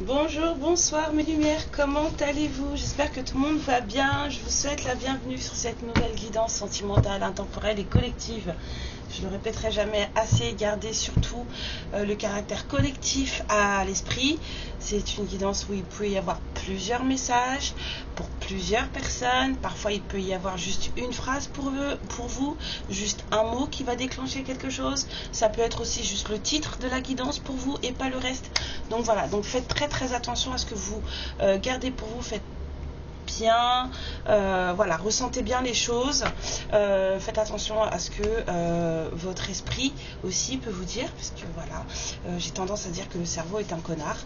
Bonjour, bonsoir mes lumières, comment allez-vous? J'espère que tout le monde va bien. Je vous souhaite la bienvenue sur cette nouvelle guidance sentimentale, intemporelle et collective. Je ne le répéterai jamais assez, gardez surtout le caractère collectif à l'esprit. C'est une guidance où il peut y avoir plusieurs messages pour plusieurs personnes. Parfois il peut y avoir juste une phrase pour vous, juste un mot qui va déclencher quelque chose. Ça peut être aussi juste le titre de la guidance pour vous et pas le reste. Donc voilà, donc faites très attention à ce que vous gardez pour vous, faites bien, voilà, ressentez bien les choses, faites attention à ce que votre esprit aussi peut vous dire, parce que voilà, j'ai tendance à dire que le cerveau est un connard,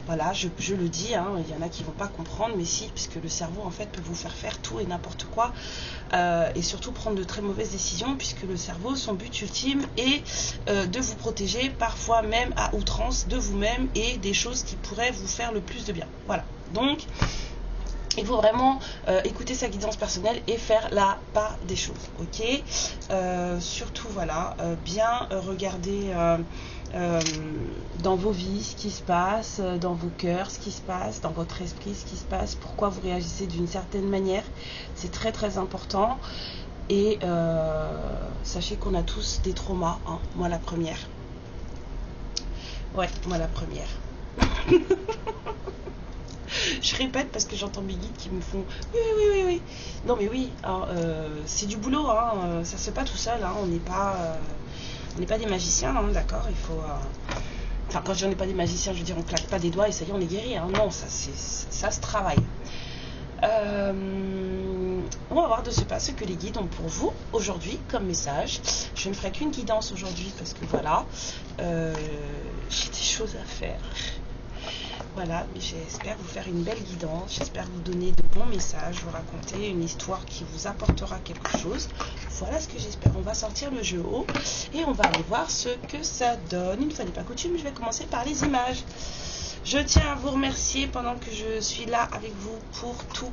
voilà, je le dis, hein, il y en a qui vont pas comprendre, mais si, puisque le cerveau en fait peut vous faire tout et n'importe quoi, et surtout prendre de très mauvaises décisions, puisque le cerveau, son but ultime est de vous protéger, parfois même à outrance de vous-même et des choses qui pourraient vous faire le plus de bien, voilà, donc il faut vraiment écouter sa guidance personnelle et faire la part des choses, ok, surtout voilà, bien regarder dans vos vies ce qui se passe, dans vos cœurs ce qui se passe, dans votre esprit ce qui se passe, pourquoi vous réagissez d'une certaine manière, c'est très important. Et sachez qu'on a tous des traumas, hein. Moi la première, ouais, moi la première. Je répète parce que j'entends mes guides qui me font oui. Non mais oui, c'est du boulot, hein, ça se fait pas tout seul, hein, on n'est pas des magiciens, hein, d'accord, il faut... Enfin, quand je dis on n'est pas des magiciens, je veux dire on claque pas des doigts et ça y est, on est guéri, hein, non, ça se travaille. On va voir de ce pas ce que les guides ont pour vous aujourd'hui comme message. Je ne ferai qu'une guidance aujourd'hui parce que voilà, j'ai des choses à faire. Voilà, mais j'espère vous faire une belle guidance, j'espère vous donner de bons messages, vous raconter une histoire qui vous apportera quelque chose. Voilà ce que j'espère. On va sortir le jeu haut et on va aller voir ce que ça donne. Une fois n'est pas coutume, je vais commencer par les images. Je tiens à vous remercier pendant que je suis là avec vous pour tout.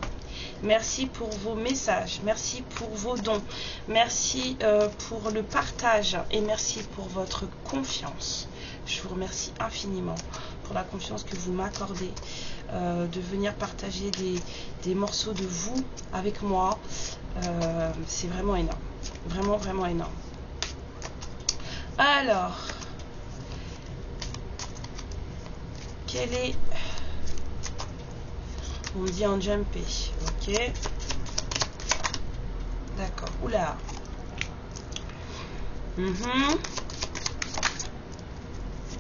Merci pour vos messages, merci pour vos dons, merci pour le partage et merci pour votre confiance. Je vous remercie infiniment pour la confiance que vous m'accordez, de venir partager des morceaux de vous avec moi. C'est vraiment énorme, vraiment énorme. Alors, quel est... On me dit en jumpé, ok. D'accord, oula.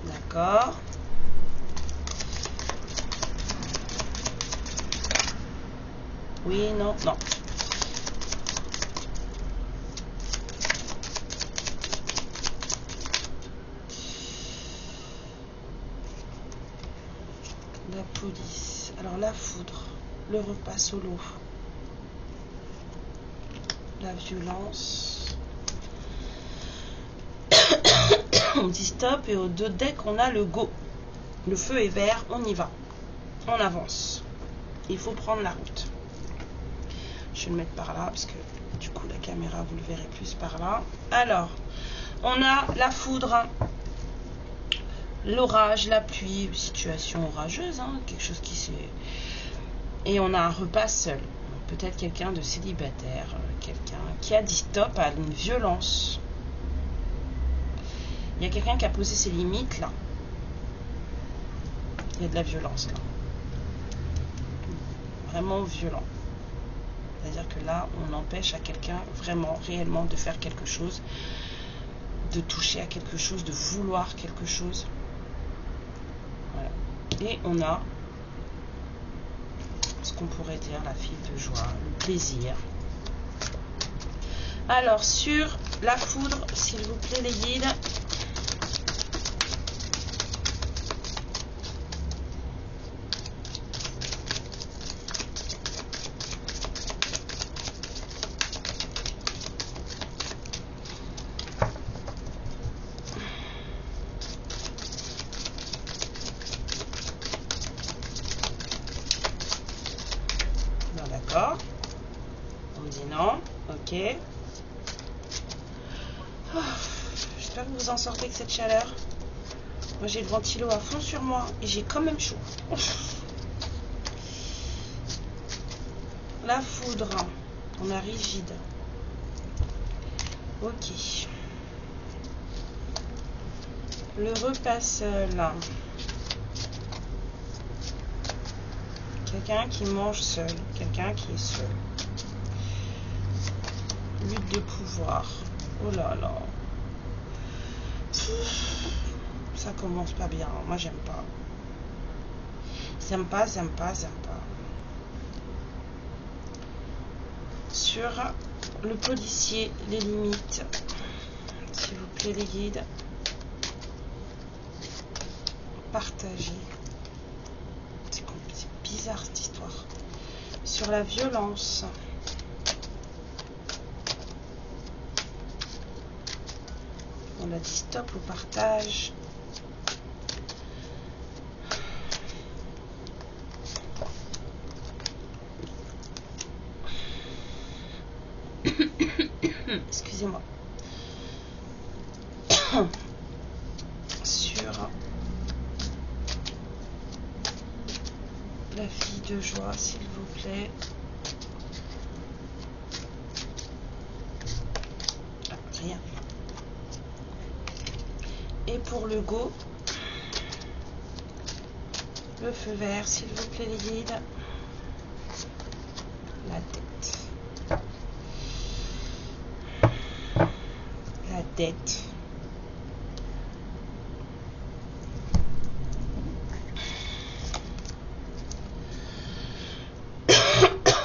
D'accord. Oui, non. La police. Alors la foudre, le repas solo, la violence. On dit stop et aux deux decks on a le go. Le feu est vert, on y va. On avance. Il faut prendre la route. Je vais le mettre par là parce que du coup la caméra vous le verrez plus par là. Alors, on a la foudre, l'orage, la pluie, situation orageuse, hein, quelque chose qui s'est... Et on a un repas seul. Peut-être quelqu'un de célibataire, quelqu'un qui a dit stop à une violence. Il y a quelqu'un qui a posé ses limites là. Il y a de la violence là. Vraiment violent. C'est-à-dire que là, on empêche à quelqu'un vraiment, réellement de faire quelque chose, de toucher à quelque chose, de vouloir quelque chose. Voilà. Et on a ce qu'on pourrait dire la fille de joie, le plaisir. Alors, sur la foudre, s'il vous plaît les guides. D'accord. On dit non. Ok. Oh, j'espère que vous en sortez avec cette chaleur. Moi j'ai le ventilo à fond sur moi et j'ai quand même chaud. La foudre, on a rigide. Ok. Le repas seul. Quelqu'un qui mange seul, quelqu'un qui est seul. Lutte de pouvoir. Oh là là. Ça commence pas bien. Moi j'aime pas. J'aime pas. Sur le policier, les limites. S'il vous plaît les guides. Partagez. C'est bizarre cette histoire. Sur la violence. On a dit stop au partage. Excusez-moi. Sur la fille de joie, s'il vous plaît. Ah, rien. Et pour le go, le feu vert, s'il vous plaît les guides. La tête. La dette.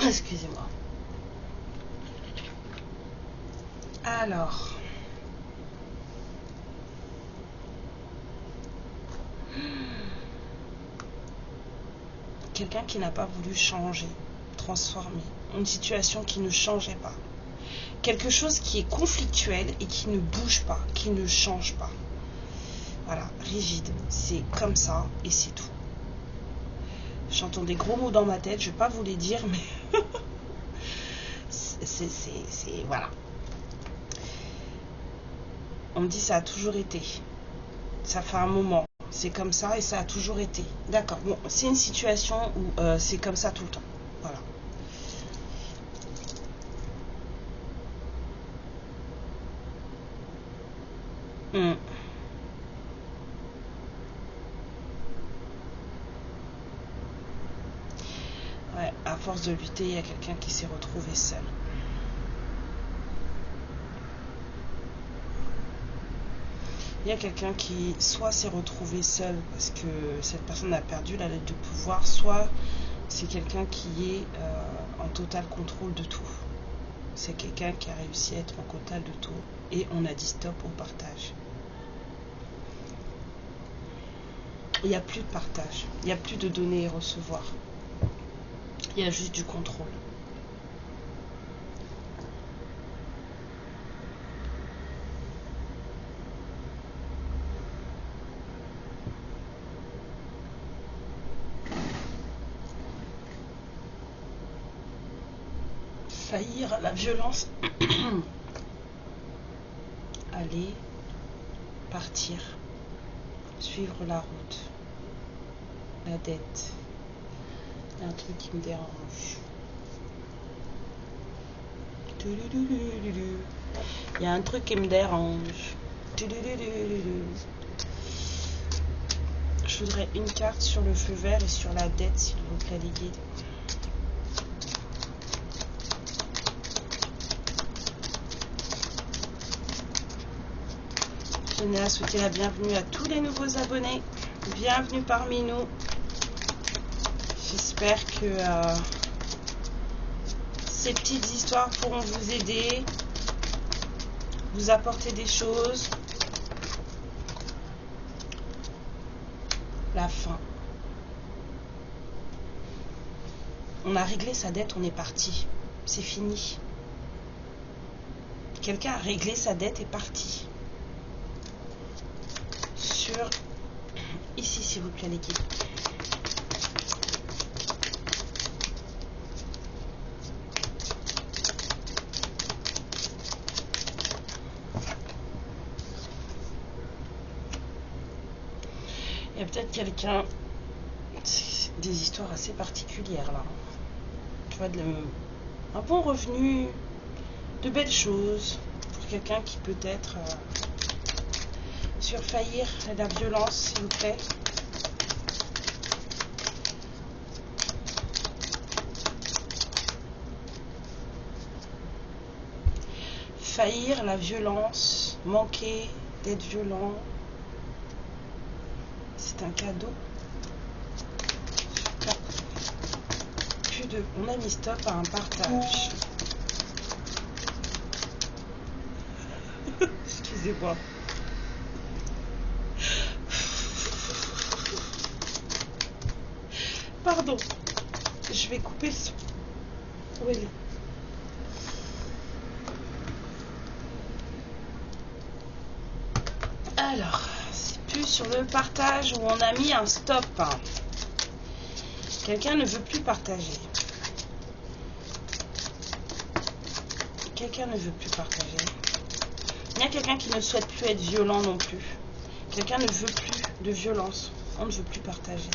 Excusez-moi. Alors. Quelqu'un qui n'a pas voulu changer, transformer. Une situation qui ne changeait pas. Quelque chose qui est conflictuel et qui ne bouge pas, qui ne change pas. Voilà, rigide. C'est comme ça et c'est tout. J'entends des gros mots dans ma tête, je ne vais pas vous les dire, mais c'est voilà. On me dit ça a toujours été. Ça fait un moment. C'est comme ça et ça a toujours été. D'accord. Bon, c'est une situation où c'est comme ça tout le temps. Voilà. Ouais, à force de lutter, il y a quelqu'un qui s'est retrouvé seul. Il y a quelqu'un qui soit s'est retrouvé seul parce que cette personne a perdu la lettre de pouvoir, soit c'est quelqu'un qui est en total contrôle de tout. C'est quelqu'un qui a réussi à être en total de tout et on a dit stop au partage. Il n'y a plus de partage, il n'y a plus de donner et recevoir. Il y a juste du contrôle. Faillir, la violence. Aller, partir, suivre la route, la dette. Il y a un truc qui me dérange. Il y a un truc qui me dérange. Je voudrais une carte sur le feu vert et sur la dette, s'il vous plaît, les guides. Je tenais à souhaiter la bienvenue à tous les nouveaux abonnés. Bienvenue parmi nous. J'espère que ces petites histoires pourront vous aider, vous apporter des choses. La fin. On a réglé sa dette, on est parti. C'est fini. Quelqu'un a réglé sa dette et parti. Sur ici, s'il vous plaît, les guides. Il y a peut-être quelqu'un, des histoires assez particulières là. Tu vois, un bon revenu, de belles choses pour quelqu'un qui peut être sur faillir la violence, s'il vous plaît. Faillir la violence, manquer d'être violent, c'est un cadeau. On a mis stop à un partage. Excusez-moi. Pardon. Je vais couper le son. Où elle est? Alors, c'est plus sur le partage où on a mis un stop. Quelqu'un ne veut plus partager. Quelqu'un ne veut plus partager. Il y a quelqu'un qui ne souhaite plus être violent non plus. Quelqu'un ne veut plus de violence. On ne veut plus partager.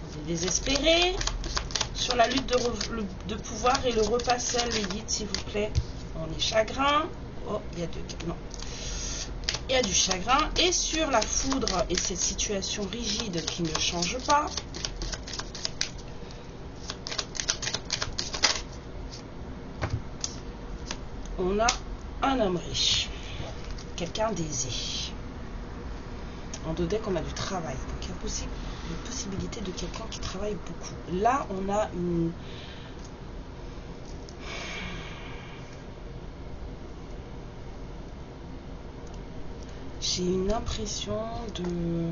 On est désespéré. Sur la lutte de pouvoir et le repas seul, les guides, s'il vous plaît. On est chagrin. Oh, il y a non. Il y a du chagrin. Et sur la foudre et cette situation rigide qui ne change pas. On a un homme riche, quelqu'un d'aisé. En deux decks, on a du travail. Donc, il y a une possibilité de quelqu'un qui travaille beaucoup. Là, on a une... J'ai une impression de...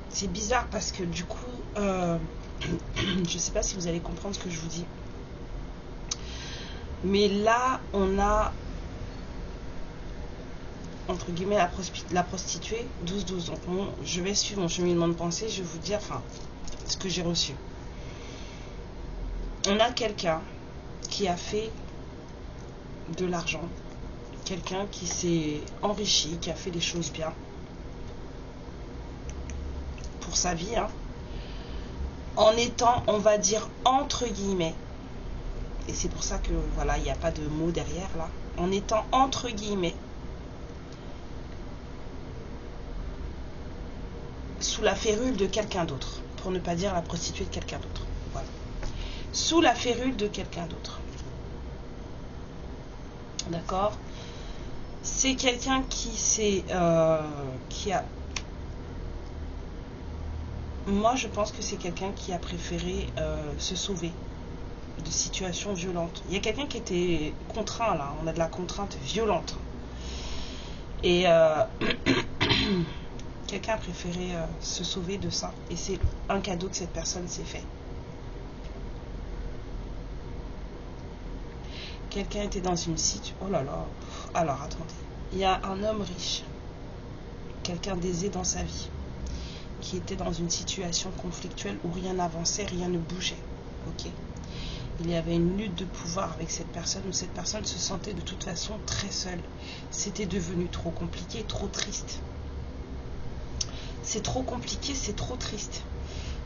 C'est bizarre parce que du coup, je ne sais pas si vous allez comprendre ce que je vous dis. Mais là, on a, entre guillemets, la prostituée, 12-12. Donc, je vais suivre mon cheminement de pensée, je vais vous dire, ce que j'ai reçu. On a quelqu'un qui a fait de l'argent, quelqu'un qui s'est enrichi, qui a fait des choses bien pour sa vie, en étant, on va dire, entre guillemets, et c'est pour ça que, voilà, il n'y a pas de mot derrière, là. En étant, entre guillemets, sous la férule de quelqu'un d'autre. Pour ne pas dire la prostituée de quelqu'un d'autre. Voilà. Sous la férule de quelqu'un d'autre. D'accord? C'est quelqu'un qui a... Moi, je pense que c'est quelqu'un qui a préféré se sauver de situations violentes. Il y a quelqu'un qui était contraint là, on a de la contrainte violente. Et quelqu'un a préféré se sauver de ça. Et c'est un cadeau que cette personne s'est fait. Quelqu'un était dans une situation... Oh là là. Alors, attendez. Il y a un homme riche. Quelqu'un d'aisé dans sa vie. Qui était dans une situation conflictuelle où rien n'avançait, rien ne bougeait. Ok. Il y avait une lutte de pouvoir avec cette personne où cette personne se sentait de toute façon très seule. C'était devenu trop compliqué, trop triste. C'est trop compliqué, c'est trop triste.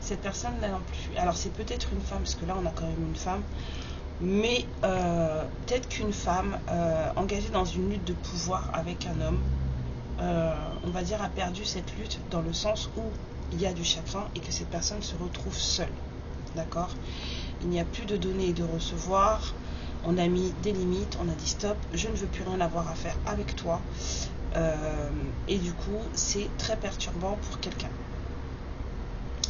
Cette personne n'a plus... Alors c'est peut-être une femme, parce que là on a quand même une femme. Mais peut-être qu'une femme engagée dans une lutte de pouvoir avec un homme, on va dire, a perdu cette lutte dans le sens où il y a du chagrin et que cette personne se retrouve seule. D'accord ? Il n'y a plus de donner et de recevoir. On a mis des limites, on a dit stop, je ne veux plus rien avoir à faire avec toi. Et du coup, c'est très perturbant pour quelqu'un.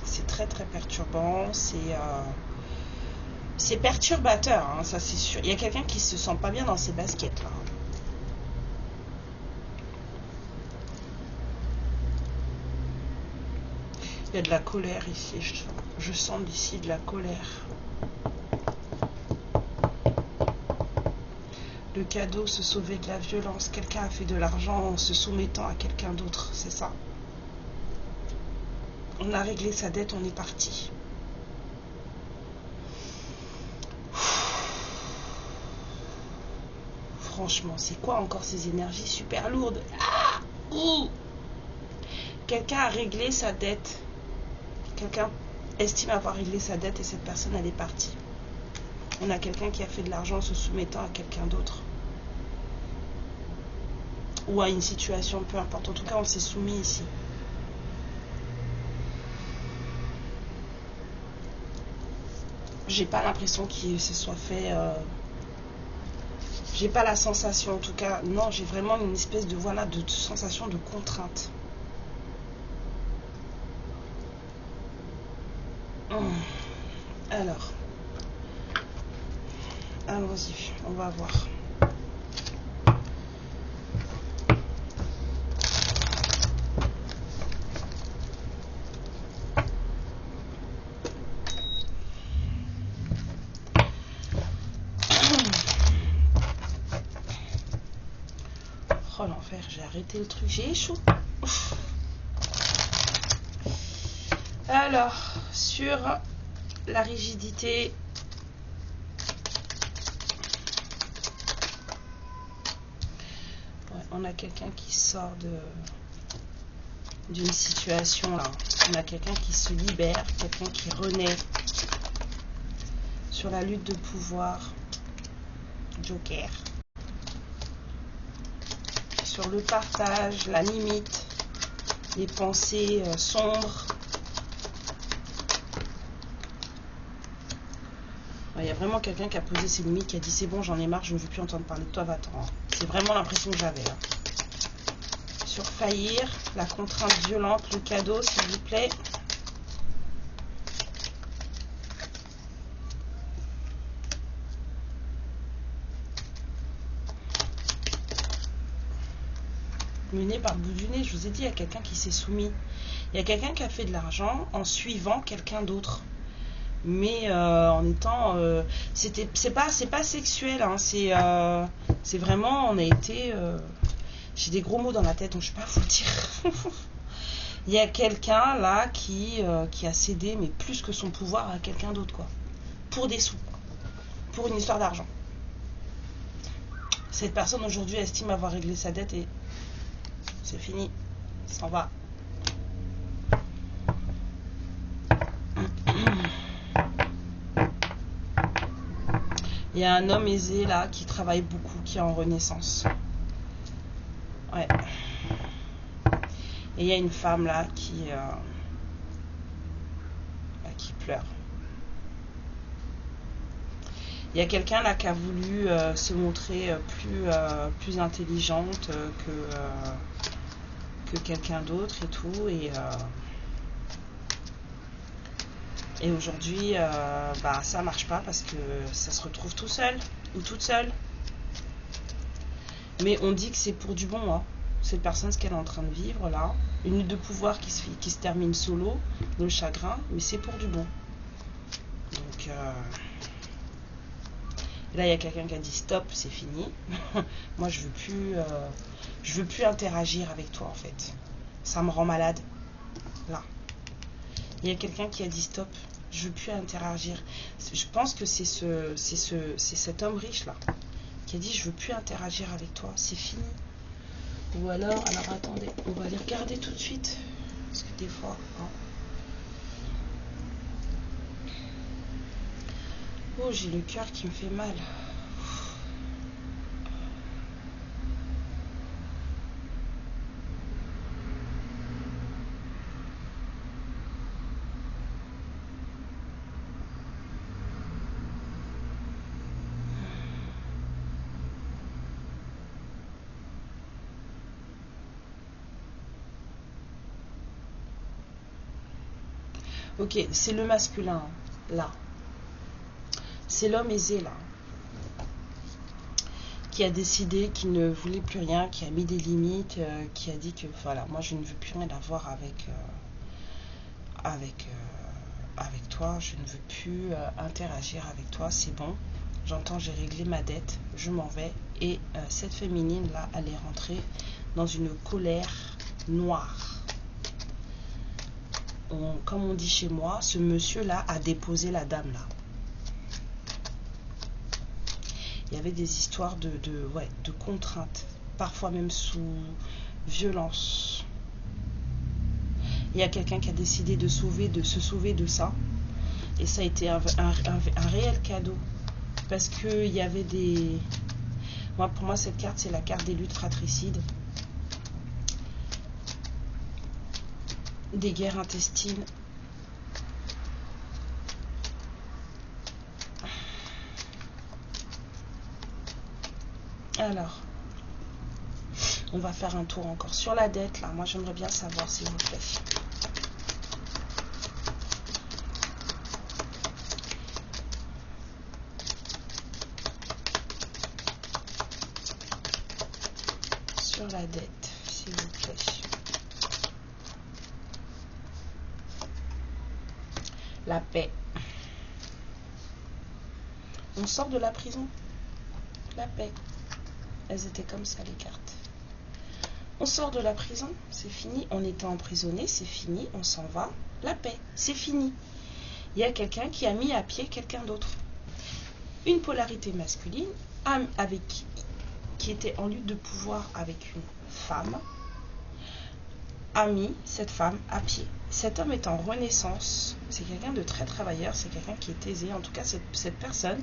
C'est très très perturbant, c'est perturbateur, hein, ça c'est sûr. Il y a quelqu'un qui se sent pas bien dans ses baskets là. Il y a de la colère ici, je sens d'ici de la colère. Le cadeau, se sauver de la violence. Quelqu'un a fait de l'argent en se soumettant à quelqu'un d'autre, c'est ça. On a réglé sa dette, on est parti. Franchement, c'est quoi encore ces énergies super lourdes? Ah! Ouh! quelqu'un a réglé sa dette. Quelqu'un estime avoir réglé sa dette et cette personne, elle est partie. On a quelqu'un qui a fait de l'argent en se soumettant à quelqu'un d'autre. Ou à une situation, peu importe. En tout cas, on s'est soumis ici. J'ai pas l'impression qu'il se soit fait... J'ai pas la sensation, en tout cas. Non, j'ai vraiment une espèce de, voilà, de sensation de contrainte. Alors, allons-y, on va voir. Oh l'enfer, j'ai arrêté le truc, j'ai échoué. Alors, sur la rigidité, ouais, on a quelqu'un qui sort d'une situation là. On a quelqu'un qui se libère, quelqu'un qui renaît sur la lutte de pouvoir. Joker. Sur le partage, la limite, les pensées sombres. Il y a vraiment quelqu'un qui a posé ses limites, qui a dit c'est bon, j'en ai marre, je ne veux plus entendre parler de toi, va-t'en. C'est vraiment l'impression que j'avais. Sur faillir, la contrainte violente, le cadeau, s'il vous plaît. Mené par le bout du nez, je vous ai dit, il y a quelqu'un qui s'est soumis. Il y a quelqu'un qui a fait de l'argent en suivant quelqu'un d'autre. Mais en étant... c'est pas sexuel, hein, c'est vraiment... On a été... j'ai des gros mots dans la tête, donc je ne vais pas vous le dire. Il y a quelqu'un là qui a cédé, mais plus que son pouvoir, à quelqu'un d'autre, quoi. Pour des sous. Pour une histoire d'argent. Cette personne aujourd'hui estime avoir réglé sa dette et c'est fini. Il s'en va. Il y a un homme aisé là qui travaille beaucoup, qui est en renaissance. Ouais. Et il y a une femme là qui pleure. Il y a quelqu'un là qui a voulu se montrer plus intelligente que quelqu'un d'autre et tout. Et aujourd'hui, ça marche pas parce que ça se retrouve tout seul ou toute seule. Mais on dit que c'est pour du bon, hein. Cette personne, ce qu'elle est en train de vivre là, une lutte de pouvoir qui se termine solo, dans le chagrin, mais c'est pour du bon. Donc là, il y a quelqu'un qui a dit stop, c'est fini. Moi, je veux plus interagir avec toi en fait. Ça me rend malade. Là. Il y a quelqu'un qui a dit stop, je veux plus interagir. Je pense que c'est cet homme riche là qui a dit je veux plus interagir avec toi, c'est fini. Ou alors attendez, on va les regarder tout de suite parce que des fois. Hein. Oh, j'ai le cœur qui me fait mal. Ok, c'est le masculin, là. C'est l'homme aisé, là. Qui a décidé qu'il ne voulait plus rien, qui a mis des limites, qui a dit que, voilà, moi je ne veux plus rien avoir avec toi, je ne veux plus interagir avec toi, c'est bon. J'entends, j'ai réglé ma dette, je m'en vais. Et cette féminine, là, elle est rentrée dans une colère noire. Comme on dit chez moi, ce monsieur-là a déposé la dame-là. Il y avait des histoires de contraintes, parfois même sous violence. Il y a quelqu'un qui a décidé de se sauver de ça. Et ça a été un réel cadeau. Parce qu'il y avait des... Pour moi, cette carte, c'est la carte des luttes fratricides. Des guerres intestines. Alors, on va faire un tour encore sur la dette, là. Moi, j'aimerais bien savoir, s'il vous plaît. Sur la dette, s'il vous plaît. La paix. On sort de la prison. La paix. Elles étaient comme ça, les cartes. On sort de la prison, c'est fini. On était emprisonné, c'est fini. On s'en va. La paix, c'est fini. Il y a quelqu'un qui a mis à pied quelqu'un d'autre. Une polarité masculine qui était en lutte de pouvoir avec une femme, a mis cette femme à pied. Cet homme est en renaissance. C'est quelqu'un de très travailleur, c'est quelqu'un qui est aisé. En tout cas, cette personne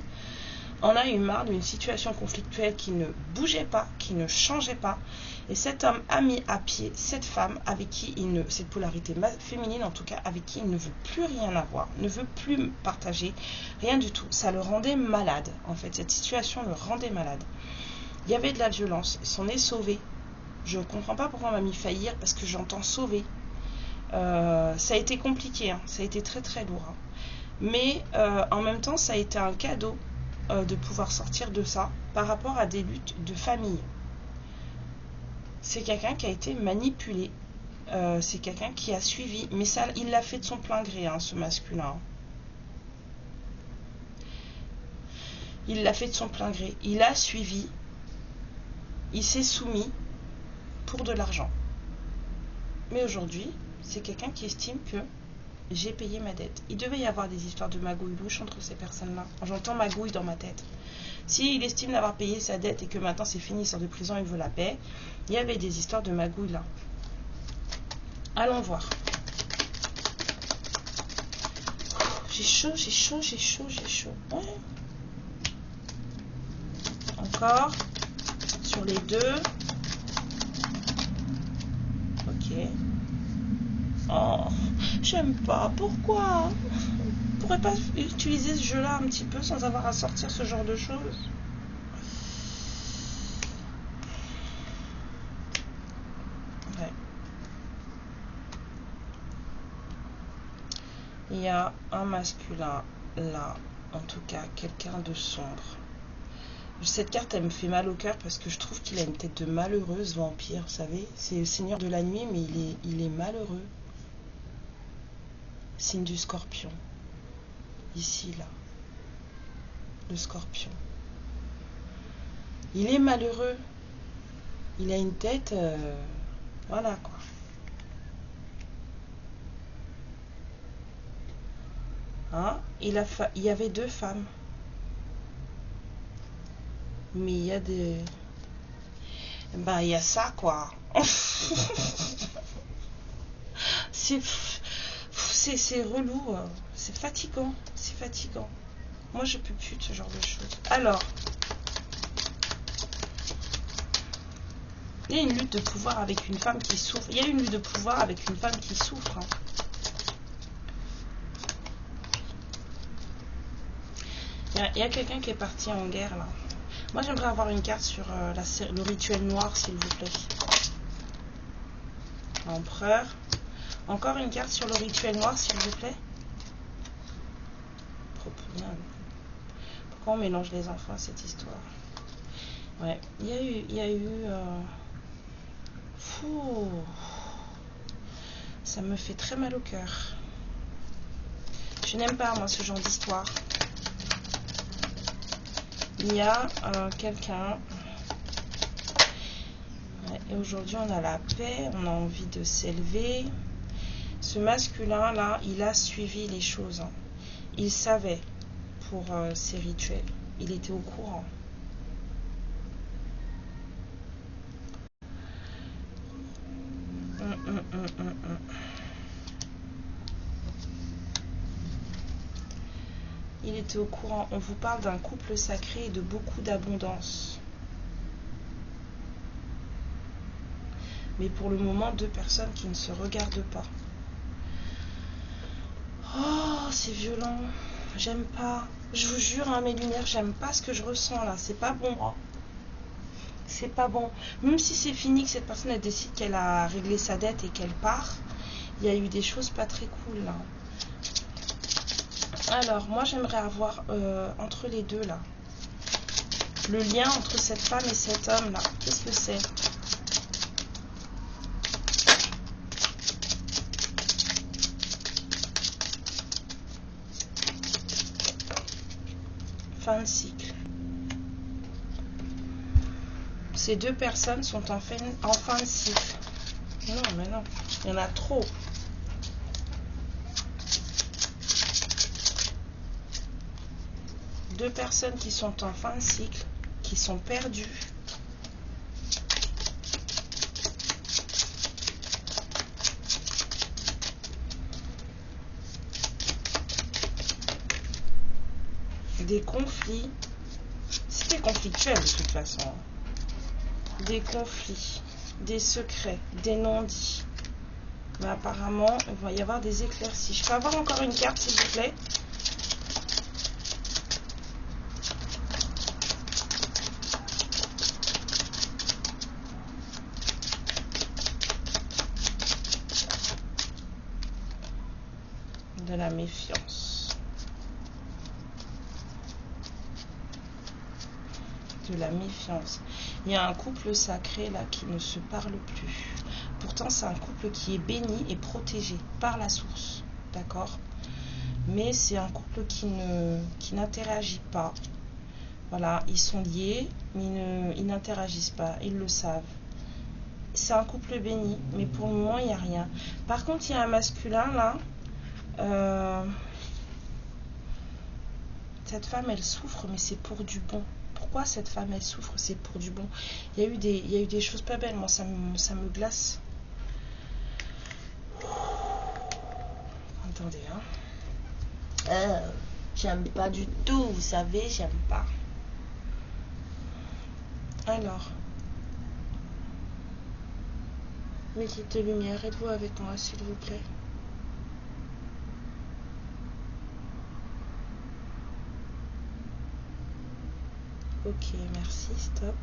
en a eu marre d'une situation conflictuelle qui ne bougeait pas, qui ne changeait pas. Et cet homme a mis à pied cette femme avec qui cette polarité féminine en tout cas, avec qui il ne veut plus rien avoir, ne veut plus partager, rien du tout. Ça le rendait malade, en fait. Cette situation le rendait malade. Il y avait de la violence, il s'en est sauvé. Je ne comprends pas pourquoi on m'a mis faillir, parce que j'entends sauver. Ça a été compliqué, hein. Ça a été très très lourd. Hein. Mais en même temps, ça a été un cadeau de pouvoir sortir de ça par rapport à des luttes de famille. C'est quelqu'un qui a été manipulé. C'est quelqu'un qui a suivi. Mais ça, il l'a fait de son plein gré, hein, ce masculin. Il l'a fait de son plein gré. Il a suivi. Il s'est soumis pour de l'argent. Mais aujourd'hui, c'est quelqu'un qui estime que j'ai payé ma dette. Il devait y avoir des histoires de magouille louche entre ces personnes-là. J'entends magouille dans ma tête. S'il estime d'avoir payé sa dette et que maintenant c'est fini, il sort de prison, il veut la paix, il y avait des histoires de magouille là. Allons voir. J'ai chaud, j'ai chaud, j'ai chaud, j'ai chaud. Ouais. Encore. Sur les deux. Ok. Oh, j'aime pas. Pourquoi? On pourrait pas utiliser ce jeu-là un petit peu sans avoir à sortir ce genre de choses? Ouais. Il y a un masculin là, en tout cas, quelqu'un de sombre. Cette carte, elle me fait mal au cœur parce que je trouve qu'il a une tête de malheureuse vampire, vous savez. C'est le seigneur de la nuit, mais il est malheureux. Signe du scorpion. Ici, là. Le scorpion. Il est malheureux. Il a une tête... voilà, quoi. Hein? Il y avait deux femmes. Mais il y a des... Ben, il y a ça, quoi. C'est relou. C'est fatigant. C'est fatigant. Moi, je peux plus de ce genre de choses. Alors... il y a une lutte de pouvoir avec une femme qui souffre. Il y a une lutte de pouvoir avec une femme qui souffre. Hein. Il y a quelqu'un qui est parti en guerre, là. Moi, j'aimerais avoir une carte sur le rituel noir, s'il vous plaît. Empereur. Encore une carte sur le rituel noir, s'il vous plaît. Pourquoi on mélange les enfants à cette histoire? Ouais, il y a eu fou. Ça me fait très mal au cœur. Je n'aime pas, moi, ce genre d'histoire. Il y a quelqu'un... Ouais, et aujourd'hui, on a la paix, on a envie de s'élever. Ce masculin-là, il a suivi les choses. Hein. Il savait pour ses rituels. Il était au courant. était au courant. On vous parle d'un couple sacré et de beaucoup d'abondance. Mais pour le moment, deux personnes qui ne se regardent pas. Oh, c'est violent. J'aime pas. Je vous jure, hein, mes lumières, j'aime pas ce que je ressens là. C'est pas bon. C'est pas bon. Même si c'est fini, que cette personne elle décide qu'elle a réglé sa dette et qu'elle part, il y a eu des choses pas très cool là. Alors, moi j'aimerais avoir entre les deux là, le lien entre cette femme et cet homme là. Qu'est-ce que c'est? Fin de cycle. Ces deux personnes sont en fin de cycle. Non, mais non. Il y en a trop. Deux personnes qui sont en fin de cycle, qui sont perdues. Des conflits. C'était conflictuel de toute façon. Des conflits, des secrets, des non-dits. Mais apparemment, il va y avoir des éclaircies. Je peux avoir encore une carte, s'il vous plaît? De la méfiance. De la méfiance. Il y a un couple sacré là qui ne se parle plus. Pourtant, c'est un couple qui est béni et protégé par la source. D'accord? Mais c'est un couple qui n'interagit pas. Voilà, ils sont liés, mais ils n'interagissent pas. Ils le savent. C'est un couple béni, mais pour le moment, il n'y a rien. Par contre, il y a un masculin là. Cette femme, elle souffre, mais c'est pour du bon. Pourquoi cette femme, elle souffre? C'est pour du bon. Il y a eu des choses pas belles. Moi, ça me glace. Attendez, hein. J'aime pas du tout, vous savez, j'aime pas. Alors. Mes petites lumières, êtes-vous avec moi, s'il vous plaît? Ok, merci, stop.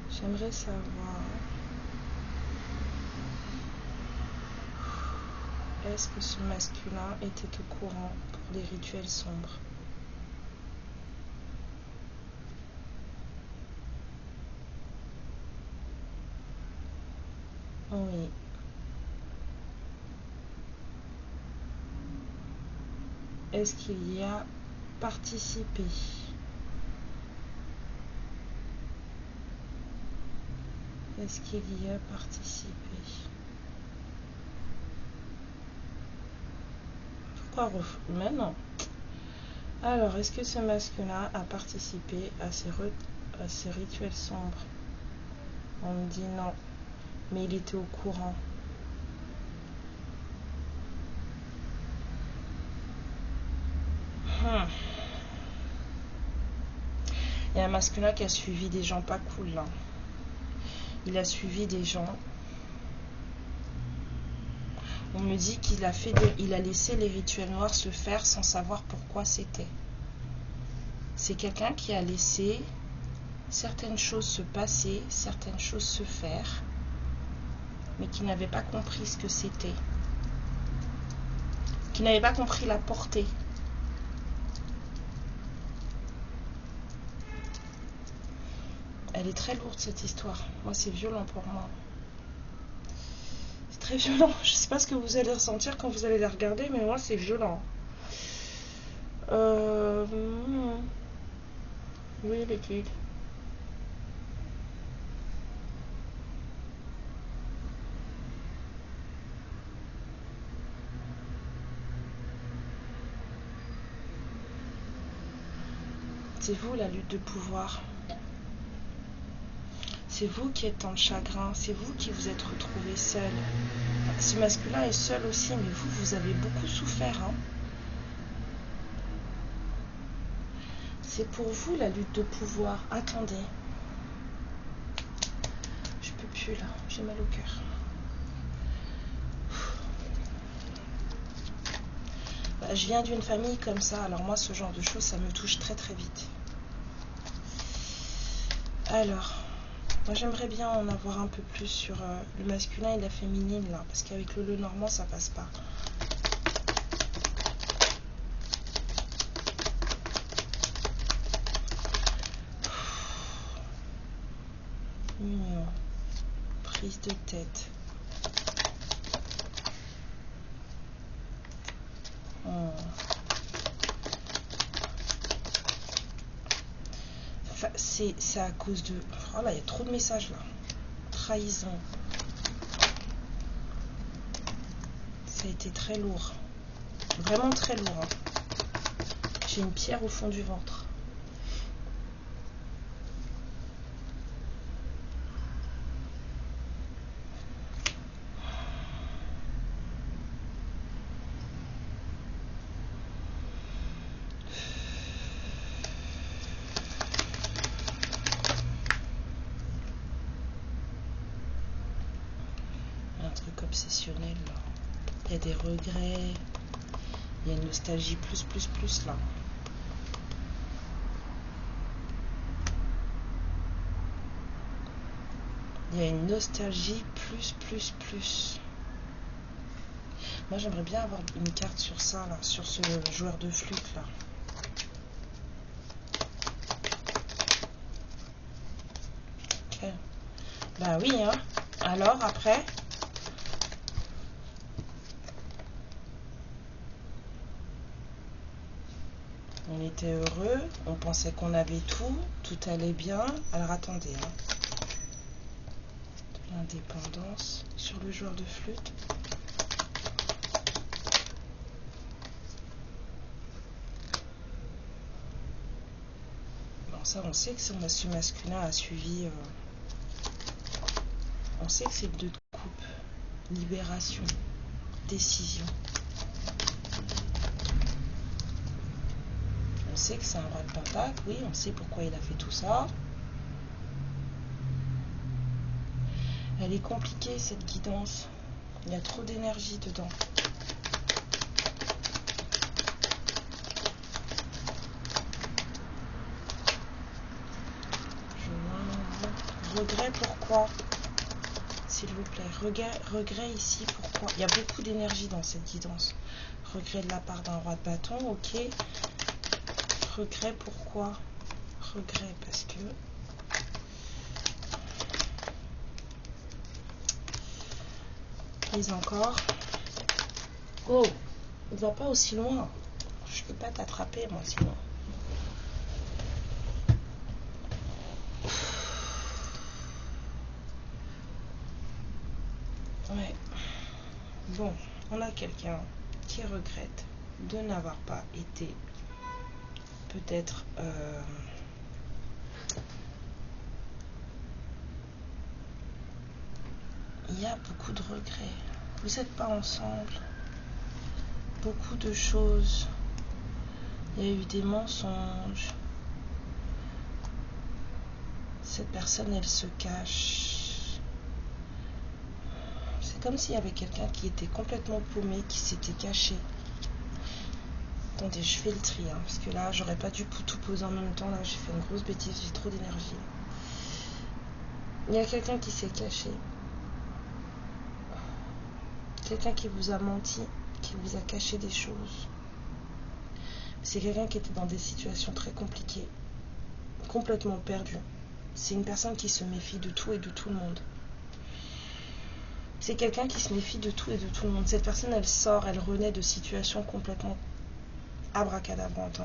J'aimerais savoir, est-ce que ce masculin était au courant pour des rituels sombres? Oui. Est-ce qu'il y a participé? Est-ce qu'il y a participé? Pourquoi maintenant? Alors, est-ce que ce masculin a participé à ces rituels sombres? On me dit non, mais il était au courant. Il y a un masculin qui a suivi des gens pas cool là. Il a suivi des gens. On me dit qu'il a laissé les rituels noirs se faire sans savoir pourquoi c'était. C'est quelqu'un qui a laissé certaines choses se passer, certaines choses se faire, mais qui n'avait pas compris ce que c'était. Qui n'avait pas compris la portée. Elle est très lourde cette histoire. Moi, c'est violent pour moi. C'est très violent. Je sais pas ce que vous allez ressentir quand vous allez la regarder, mais moi, c'est violent. Oui, les filles. C'est vous la lutte de pouvoir. C'est vous qui êtes en chagrin, c'est vous qui vous êtes retrouvé seul. Ce masculin est seul aussi, mais vous avez beaucoup souffert. Hein. C'est pour vous la lutte de pouvoir. Attendez. Je peux plus là, j'ai mal au cœur. Bah, je viens d'une famille comme ça, alors moi ce genre de choses ça me touche très très vite. Alors, moi j'aimerais bien en avoir un peu plus sur le masculin et la féminine là, parce qu'avec le Lenormand ça passe pas. Union, prise de tête. Enfin, c'est à cause de... Oh là, il y a trop de messages là. Trahison. Ça a été très lourd. Vraiment très lourd. Hein. J'ai une pierre au fond du ventre. Obsessionnel là. Il y a des regrets, il y a une nostalgie plus là. Il y a une nostalgie plus. Moi j'aimerais bien avoir une carte sur ça là, sur ce joueur de flûte là. Ok. Bah oui hein. Alors après. On était heureux, on pensait qu'on avait tout allait bien. Alors attendez, hein. De l'indépendance sur le joueur de flûte. Bon, ça, on sait que ce masculin a suivi. On sait que c'est le 2 de coupe, libération, décision. On sait que c'est un roi de pentacle, oui, on sait pourquoi il a fait tout ça. Elle est compliquée cette guidance, il y a trop d'énergie dedans. Regret pourquoi? S'il vous plaît, regret ici pourquoi? Il y a beaucoup d'énergie dans cette guidance. Regret de la part d'un roi de bâton, ok. Regret pourquoi? Regret parce que prise encore. Oh, ne va pas aussi loin. Je peux pas t'attraper moi sinon. Ouais. Bon, on a quelqu'un qui regrette de n'avoir pas été peut-être il y a beaucoup de regrets. Vous n'êtes pas ensemble. Beaucoup de choses. Il y a eu des mensonges. Cette personne, elle se cache. C'est comme s'il y avait quelqu'un qui était complètement paumé, qui s'était caché. Attendez, je fais le tri, hein, parce que là, j'aurais pas dû tout poser en même temps. Là, j'ai fait une grosse bêtise, j'ai trop d'énergie. Il y a quelqu'un qui s'est caché. Quelqu'un qui vous a menti, qui vous a caché des choses. C'est quelqu'un qui était dans des situations très compliquées, complètement perdu. C'est une personne qui se méfie de tout et de tout le monde. C'est quelqu'un qui se méfie de tout et de tout le monde. Cette personne, elle sort, elle renaît de situations complètement abracadabrantes.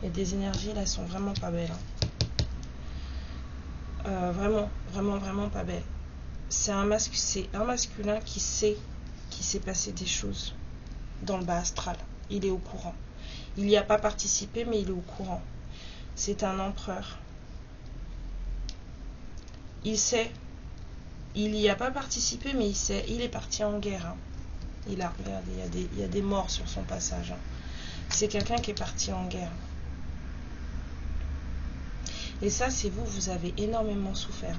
Il y a des énergies, là, elles sont vraiment pas belles. Vraiment pas belles. C'est un masculin qui sait qu'il s'est passé des choses dans le bas astral. Il est au courant. Il n'y a pas participé, mais il est au courant. C'est un empereur. Il sait. Il n'y a pas participé, mais il sait. Il est parti en guerre. Hein. Regardez, il y a des morts sur son passage. Hein. C'est quelqu'un qui est parti en guerre. Et ça, c'est vous, vous avez énormément souffert.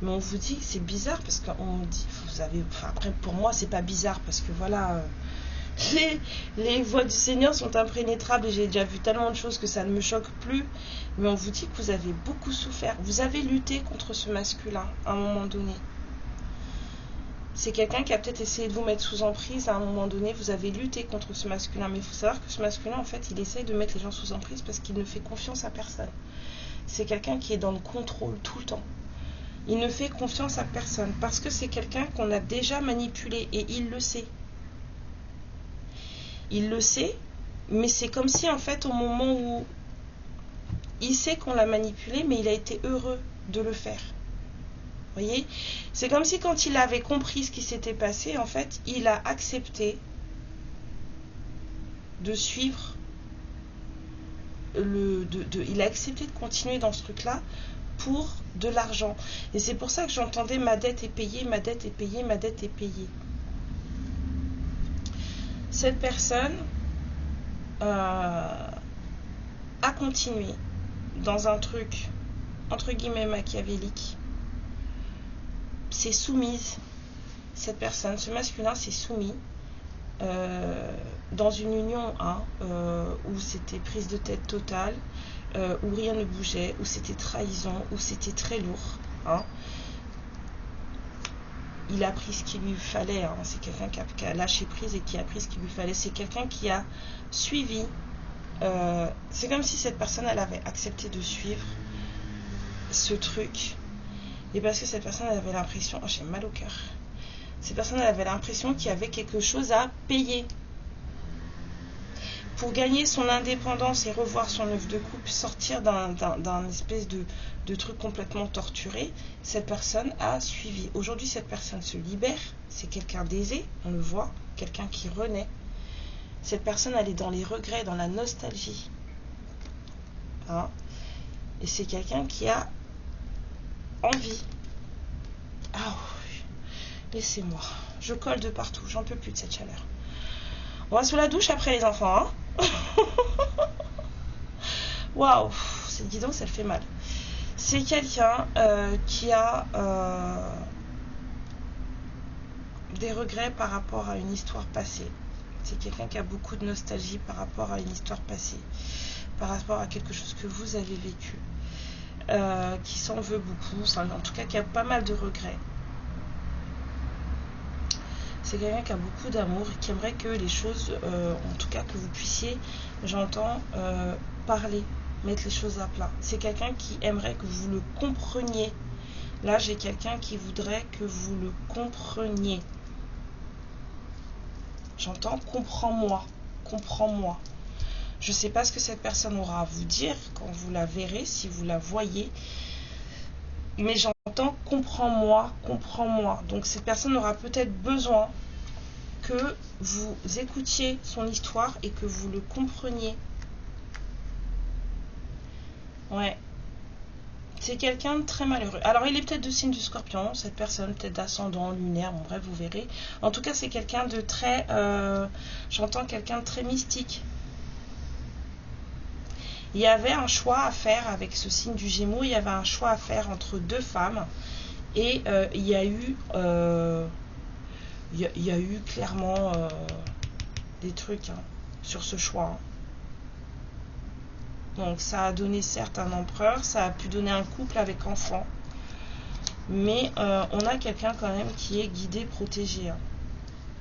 Mais on vous dit, c'est bizarre parce qu'on dit, vous avez, enfin après pour moi c'est pas bizarre parce que voilà, les voies du Seigneur sont impénétrables et j'ai déjà vu tellement de choses que ça ne me choque plus. Mais on vous dit que vous avez beaucoup souffert, vous avez lutté contre ce masculin à un moment donné. C'est quelqu'un qui a peut-être essayé de vous mettre sous emprise à un moment donné, vous avez lutté contre ce masculin. Mais il faut savoir que ce masculin, en fait, il essaye de mettre les gens sous emprise parce qu'il ne fait confiance à personne. C'est quelqu'un qui est dans le contrôle tout le temps. Il ne fait confiance à personne parce que c'est quelqu'un qu'on a déjà manipulé et il le sait. Il le sait, mais c'est comme si en fait au moment où il sait qu'on l'a manipulé, mais il a été heureux de le faire. Vous voyez, c'est comme si quand il avait compris ce qui s'était passé, en fait, il a accepté de suivre il a accepté de continuer dans ce truc-là pour de l'argent. Et c'est pour ça que j'entendais ma dette est payée, ma dette est payée, ma dette est payée. Cette personne a continué dans un truc entre guillemets machiavélique. C'est soumise. Cette personne, ce masculin s'est soumis dans une union où c'était prise de tête totale, où rien ne bougeait, où c'était trahison, où c'était très lourd. Il a pris ce qu'il lui fallait. C'est quelqu'un qui a lâché prise et qui a pris ce qu'il lui fallait. C'est quelqu'un qui a suivi. C'est comme si cette personne, elle avait accepté de suivre ce truc. Et parce que cette personne, elle avait l'impression... Oh, j'ai mal au cœur. Cette personne, elle avait l'impression qu'il y avait quelque chose à payer. Pour gagner son indépendance et revoir son œuf de coupe, sortir d'un espèce de truc complètement torturé, cette personne a suivi. Aujourd'hui, cette personne se libère. C'est quelqu'un d'aisé, on le voit. Quelqu'un qui renaît. Cette personne, elle est dans les regrets, dans la nostalgie. Et c'est quelqu'un qui a envie. Ah oui, laissez-moi. Je colle de partout, j'en peux plus de cette chaleur. On va sous la douche après les enfants. Waouh, dis donc, ça le fait mal. C'est quelqu'un qui a des regrets par rapport à une histoire passée. C'est quelqu'un qui a beaucoup de nostalgie par rapport à une histoire passée, par rapport à quelque chose que vous avez vécu. Qui s'en veut beaucoup, en tout cas qui a pas mal de regrets. C'est quelqu'un qui a beaucoup d'amour et qui aimerait que les choses, en tout cas que vous puissiez, j'entends, parler, mettre les choses à plat. C'est quelqu'un qui aimerait que vous le compreniez. Là, j'ai quelqu'un qui voudrait que vous le compreniez. J'entends, comprends-moi, comprends-moi. Je ne sais pas ce que cette personne aura à vous dire quand vous la verrez, si vous la voyez. Mais j'entends, comprends-moi, comprends-moi. Donc cette personne aura peut-être besoin que vous écoutiez son histoire et que vous le compreniez. Ouais. C'est quelqu'un de très malheureux. Alors il est peut-être de signe du Scorpion, cette personne, peut-être d'ascendant lunaire, bon bref, vous verrez. En tout cas, c'est quelqu'un de très... j'entends quelqu'un de très mystique. Il y avait un choix à faire avec ce signe du Gémeaux, il y avait un choix à faire entre deux femmes. Et il y a eu clairement des trucs sur ce choix. Donc ça a donné certes un empereur, ça a pu donner un couple avec enfants. Mais on a quelqu'un quand même qui est guidé, protégé.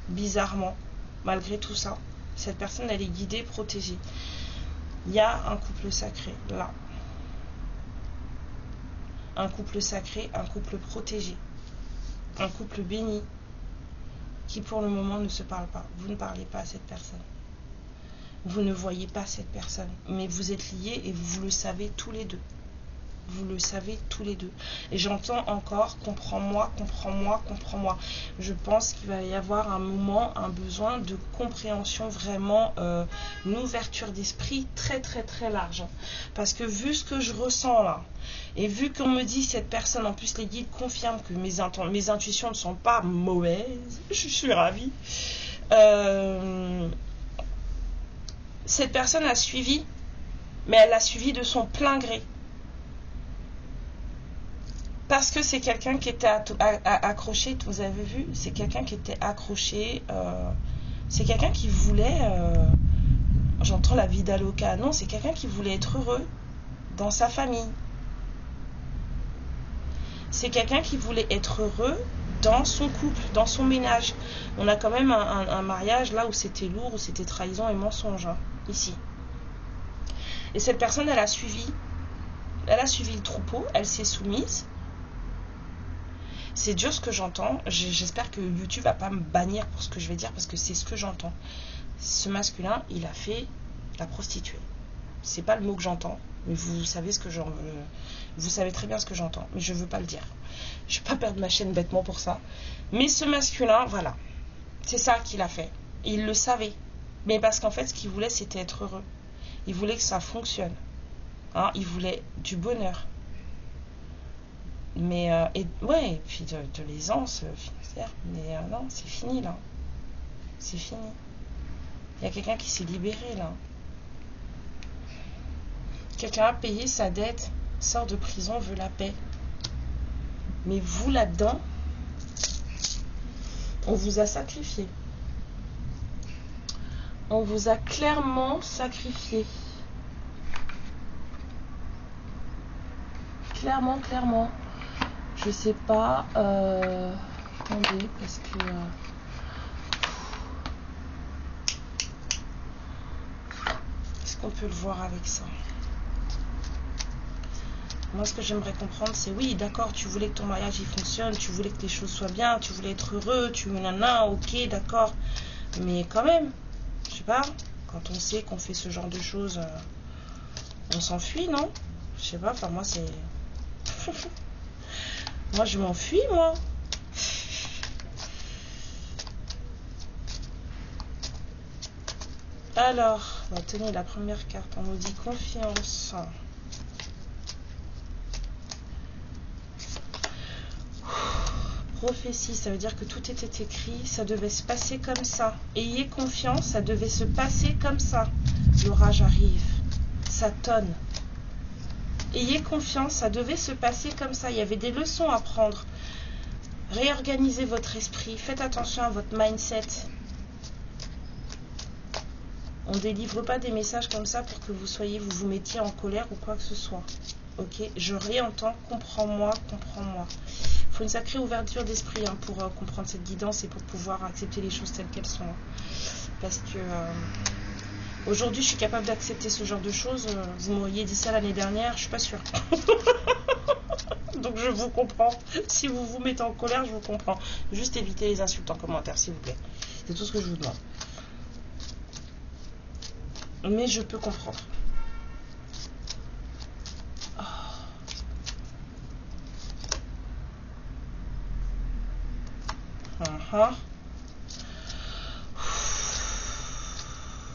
Bizarrement, malgré tout ça. Cette personne, elle est guidée, protégée. Il y a un couple sacré, là. Un couple sacré, un couple protégé. Un couple béni. Qui pour le moment ne se parle pas. Vous ne parlez pas à cette personne. Vous ne voyez pas cette personne. Mais vous êtes liés et vous le savez tous les deux. Vous le savez tous les deux. Et j'entends encore, comprends-moi, comprends-moi, comprends-moi. Je pense qu'il va y avoir un moment, un besoin de compréhension, vraiment une ouverture d'esprit très très très large. Parce que vu ce que je ressens là, et vu qu'on me dit cette personne, en plus les guides confirment que mes intuitions ne sont pas mauvaises, je suis ravie. Cette personne a suivi, mais elle a suivi de son plein gré. Parce que c'est quelqu'un qui était accroché, vous avez vu, c'est quelqu'un qui était accroché, c'est quelqu'un qui voulait, j'entends la vie d'Aloca, non, c'est quelqu'un qui voulait être heureux dans sa famille. C'est quelqu'un qui voulait être heureux dans son couple, dans son ménage. On a quand même un mariage là où c'était lourd, où c'était trahison et mensonge, hein, ici. Et cette personne, elle a suivi le troupeau, elle s'est soumise. C'est dur ce que j'entends. J'espère que YouTube va pas me bannir pour ce que je vais dire parce que c'est ce que j'entends. Ce masculin, il a fait la prostituée. C'est pas le mot que j'entends, mais vous savez vous savez très bien ce que j'entends, mais je veux pas le dire. Je vais pas perdre ma chaîne bêtement pour ça. Mais ce masculin, voilà, c'est ça qu'il a fait. Il le savait, mais parce qu'en fait, ce qu'il voulait, c'était être heureux. Il voulait que ça fonctionne. Hein, il voulait du bonheur. Mais, et puis de l'aisance financière. Mais non, c'est fini là. C'est fini. Il y a quelqu'un qui s'est libéré là. Quelqu'un a payé sa dette, sort de prison, veut la paix. Mais vous là-dedans, on vous a sacrifié. On vous a clairement sacrifié. Clairement. Je sais pas. Attendez, parce que. Est-ce qu'on peut le voir avec ça? Moi, ce que j'aimerais comprendre, c'est oui, d'accord, tu voulais que ton mariage il fonctionne, tu voulais que les choses soient bien, tu voulais être heureux, ok, d'accord. Mais quand même, je sais pas, quand on sait qu'on fait ce genre de choses, on s'enfuit, non? Je sais pas, enfin, moi, c'est. Moi, je m'enfuis, moi. Alors, tenez, la première carte, on nous dit confiance. Prophétie, ça veut dire que tout était écrit, ça devait se passer comme ça. Ayez confiance, ça devait se passer comme ça. L'orage arrive, ça tonne. Ayez confiance, ça devait se passer comme ça. Il y avait des leçons à prendre. Réorganisez votre esprit, faites attention à votre mindset. On ne délivre pas des messages comme ça pour que vous vous mettiez en colère ou quoi que ce soit. Ok, je réentends, comprends-moi. Il faut une sacrée ouverture d'esprit pour comprendre cette guidance et pour pouvoir accepter les choses telles qu'elles sont. Parce que aujourd'hui, je suis capable d'accepter ce genre de choses. Vous m'auriez dit ça l'année dernière, je suis pas sûre. Donc je vous comprends. Si vous vous mettez en colère, je vous comprends. Juste évitez les insultes en commentaire, s'il vous plaît. C'est tout ce que je vous demande. Mais je peux comprendre.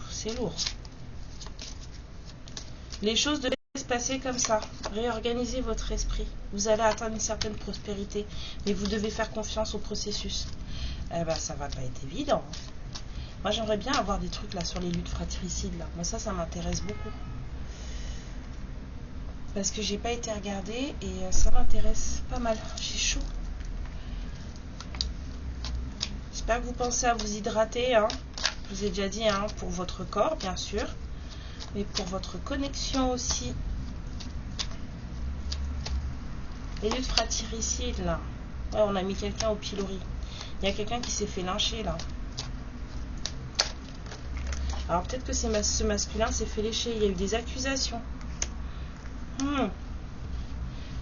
C'est lourd. Les choses devaient se passer comme ça. Réorganisez votre esprit. Vous allez atteindre une certaine prospérité. Mais vous devez faire confiance au processus. Eh ben, ça va pas être évident. Moi, j'aimerais bien avoir des trucs là sur les luttes fratricides. Là. Moi, ça m'intéresse beaucoup. Parce que j'ai pas été regardée et ça m'intéresse pas mal. J'ai chaud. J'espère que vous pensez à vous hydrater. Hein. Je vous ai déjà dit, hein, pour votre corps, bien sûr. Mais pour votre connexion aussi. Les luttes fratricides, là. Ouais, on a mis quelqu'un au pilori. Il y a quelqu'un qui s'est fait lyncher, là. Alors, peut-être que ce masculin s'est fait lécher. Il y a eu des accusations.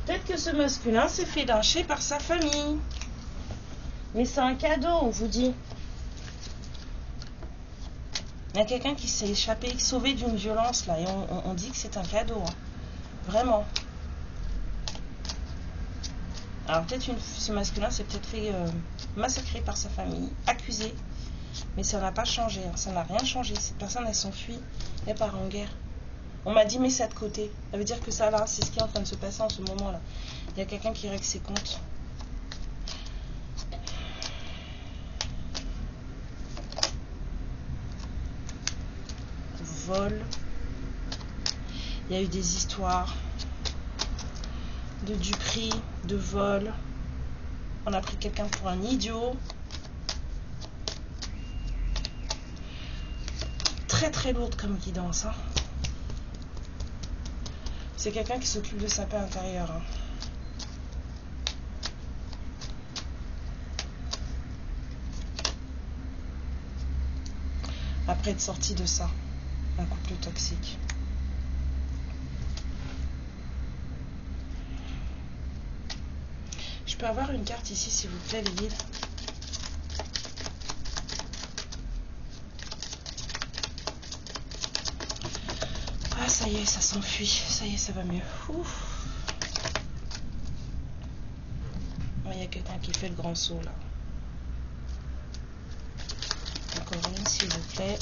Peut-être que ce masculin s'est fait lyncher par sa famille. Mais c'est un cadeau, on vous dit. Il y a quelqu'un qui s'est échappé, sauvé d'une violence, là. Et on dit que c'est un cadeau. Hein. Vraiment. Alors peut-être ce masculin s'est peut-être fait massacrer par sa famille, accusé. Mais ça n'a pas changé. Hein. Ça n'a rien changé. Cette personne, elle s'enfuit. Elle part en guerre. On m'a dit, mets ça de côté. Ça veut dire que ça, là, c'est ce qui est en train de se passer en ce moment-là. Il y a quelqu'un qui règle ses comptes. Vol. Il y a eu des histoires de duperie, de vol. On a pris quelqu'un pour un idiot. Très très lourde comme guidance. Hein. C'est quelqu'un qui s'occupe de sa paix intérieure. Hein. Après être sorti de ça, un couple toxique. Je peux avoir une carte ici, s'il vous plaît, les guides? Ah, ça y est, ça s'enfuit. Ça y est, ça va mieux. Ouf. Il y a quelqu'un qui fait le grand saut, là. Encore une, s'il vous plaît.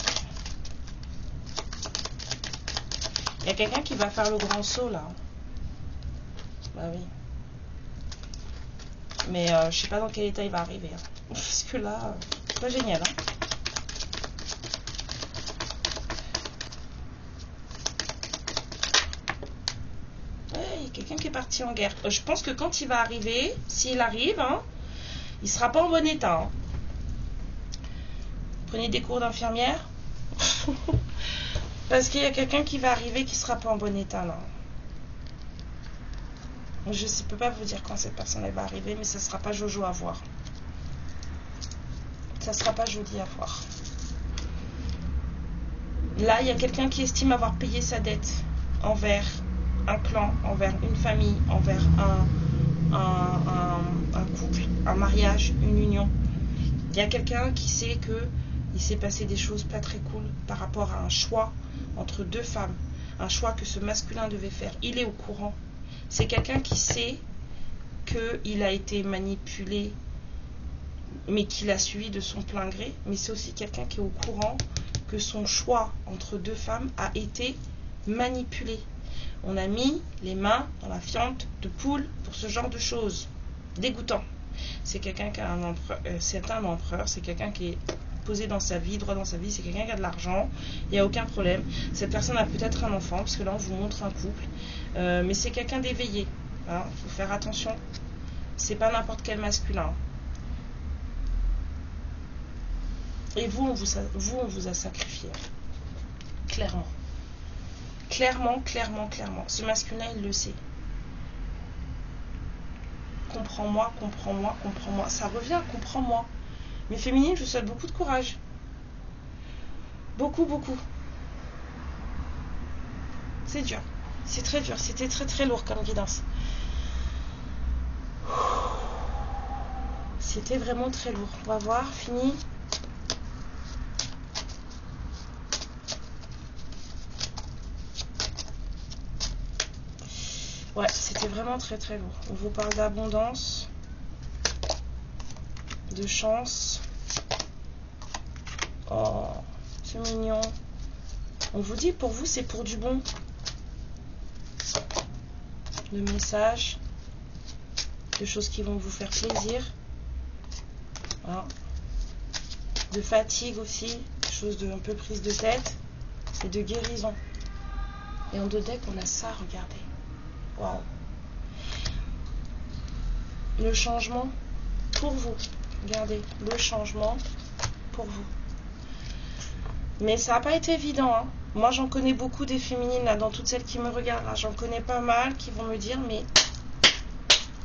Il y a quelqu'un qui va faire le grand saut, là. Bah oui. Mais je sais pas dans quel état il va arriver. Hein. Parce que là, c'est pas génial. Hein. Ouais, il y a quelqu'un qui est parti en guerre. Je pense que quand il va arriver, s'il arrive, hein, il sera pas en bon état. Hein. Prenez des cours d'infirmière. Parce qu'il y a quelqu'un qui va arriver qui sera pas en bon état là. Je ne peux pas vous dire quand cette personne elle va arriver, mais ça sera pas jojo à voir. Ça sera pas joli à voir. Là, il y a quelqu'un qui estime avoir payé sa dette envers un clan, envers une famille, envers un couple, un mariage, une union. Il y a quelqu'un qui sait que il s'est passé des choses pas très cool par rapport à un choix entre deux femmes, un choix que ce masculin devait faire. Il est au courant. C'est quelqu'un qui sait qu'il a été manipulé, mais qu'il a suivi de son plein gré. Mais c'est aussi quelqu'un qui est au courant que son choix entre deux femmes a été manipulé. On a mis les mains dans la fiente de poule pour ce genre de choses. Dégoûtant. C'est quelqu'un qui a un empereur, c'est un empereur, c'est quelqu'un qui est posé dans sa vie, droit dans sa vie, c'est quelqu'un qui a de l'argent, il n'y a aucun problème. Cette personne a peut-être un enfant, parce que là on vous montre un couple, mais c'est quelqu'un d'éveillé. Hein, faut faire attention. C'est pas n'importe quel masculin. Et vous, on vous a sacrifié. Clairement. Clairement. Ce masculin, il le sait. Comprends-moi. Ça revient, comprends-moi. Mais féminine, je vous souhaite beaucoup de courage. Beaucoup. C'est dur. C'est très dur. C'était très lourd comme guidance. C'était vraiment très lourd. On va voir, fini. Ouais, c'était vraiment très lourd. On vous parle d'abondance, de chance. Oh, c'est mignon. On vous dit, pour vous, c'est pour du bon. De messages, de choses qui vont vous faire plaisir. Voilà. De fatigue aussi, des choses de un peu prise de tête et de guérison. Et en deux decks, on a ça, regardez. Waouh. Le changement pour vous. Regardez, le changement pour vous. Mais ça n'a pas été évident. Hein. Moi, j'en connais beaucoup des féminines, là, dans toutes celles qui me regardent. Là, j'en connais pas mal qui vont me dire, mais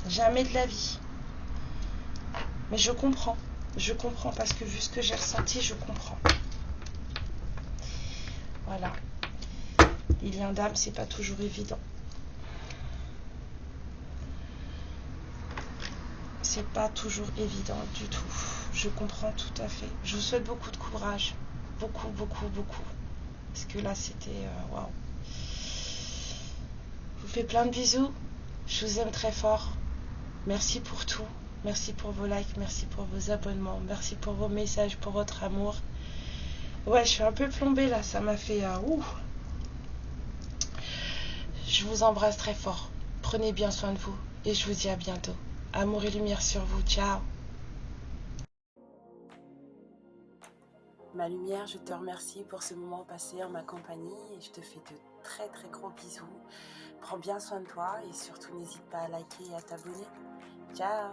jamais de la vie. Mais je comprends. Je comprends parce que vu ce que j'ai ressenti, je comprends. Voilà. Les liens d'âme, c'est pas toujours évident. C'est pas toujours évident du tout. Je comprends tout à fait. Je vous souhaite beaucoup de courage. Beaucoup. Parce que là, c'était... waouh. Je vous fais plein de bisous. Je vous aime très fort. Merci pour tout. Merci pour vos likes. Merci pour vos abonnements. Merci pour vos messages, pour votre amour. Ouais, je suis un peu plombée là. Ça m'a fait... Je vous embrasse très fort. Prenez bien soin de vous. Et je vous dis à bientôt. Amour et lumière sur vous. Ciao. Ma lumière, je te remercie pour ce moment passé en ma compagnie et je te fais de très très gros bisous. Prends bien soin de toi et surtout n'hésite pas à liker et à t'abonner. Ciao!